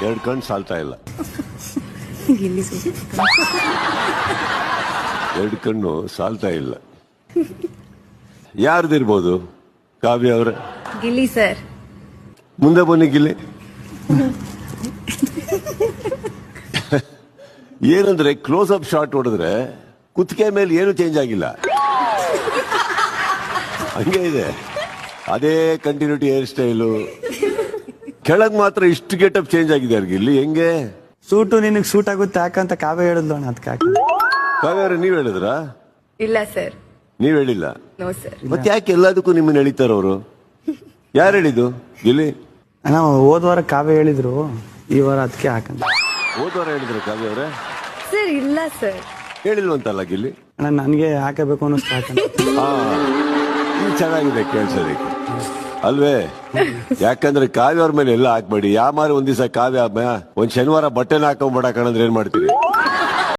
2 ಕಣ್ಣು ಸಾಲ್ತಾ ಇಲ್ಲ. ಗಿಲ್ಲಿ ಸರ್. 2 ಕಣ್ಣು ಸಾಲ್ತಾ ಇಲ್ಲ. ಯಾರ್ದಿರ್ಬೋದು? ಕಾವ್ಯ ಅವರ ಗಿಲ್ಲಿ ಸರ್. ಮುಂದೆ ಬನ್ನಿ ಗಿಲ್ಲಿ. ಏನಂದ್ರೆ ಕ್ಲೋಸ್ ಅಪ್ ಶಾಟ್ ಹೊಡೆದ್ರೆ ಕುತ್ತಿಗೆ ಮೇಲೆ ಏನು ಚೇಂಜ್ ಆಗಿಲ್ಲ, ಹಂಗೆ ಇದೆ. ಅದೇ ಕಂಟಿನ್ಯೂಟಿ ಹೇರ್ ಸ್ಟೈಲು. ಕೆಳಗ್ ಮಾತ್ರ ಇಷ್ಟು ಗೆಟಪ್ ಚೇಂಜ್ ಆಗಿದೆ ಅವ್ರಿಗೆ. ಇಲ್ಲಿ ಹೆಂಗೆ ಸೂಟು ನಿನಗೆ ಸೂಟ್ ಆಗುತ್ತೆ ಯಾಕಂತ ಕಾವ್ಯ ಹೇಳಿದ್ಲು ಅಣ್ಣ, ಅದಕ್ಕೆ ಹಾಕಿದೆ. ಕಾವ್ಯ ಅವ್ರೆ ನೀವ್ ಹೇಳಿದ್ರಾ? ಇಲ್ಲ ಸರ್. ನೀವ್ ಹೇಳಿಲ್ಲ? No sir. ಮತ್ತೆ ಯಾಕೆ ಎಲ್ಲದಕ್ಕೂ ನಿಮ್ಮನ್ನ ಎಳಿತಾರ ಅವರು? ಯಾರು ಹೇಳಿದ್ದು ಗಿಲ್ಲಿ? ಅಣ್ಣ ಹೋದ ವಾರ ಕಾವ್ಯ ಹೇಳಿದ್ರು, ಈ ವಾರ ಅದಕ್ಕೆ ಹಾಕಂದ. ಹೋದವಾರ ಹೇಳಿದ್ರು ಕಾವ್ಯ ಅವ್ರೆ? ಸರ್ ಇಲ್ಲ ಸರ್. ಹೇಳಿಲ್ವಂತಲ್ಲ ಗಿಲ್ಲಿ? ಅಣ್ಣ ನನಗೆ ಹಾಕಬೇಕು ಅನ್ನಿಸ್ತು ಹಾಕಂದ. ಹಾ, ಇದು ಚೆನ್ನಾಗಿದೆ ಕೇಳ್ಸೋದಕ್ಕೆ ಅಲ್ವೇ? ಯಾಕಂದ್ರೆ ಕಾವ್ಯ ಅವ್ರ ಮೇಲೆ ಎಲ್ಲ ಹಾಕ್ಬೇಡಿ. ಯಾಮಾರು ಒಂದ್ ದಿವಸ ಕಾವ್ಯ ಒಂದ್ ಶನಿವಾರ ಬಟ್ಟೆನ ಹಾಕೊಂಡ್ಬೇಡ ಕಣಂದ್ರೆ ಏನ್ ಮಾಡ್ತೀರಿ?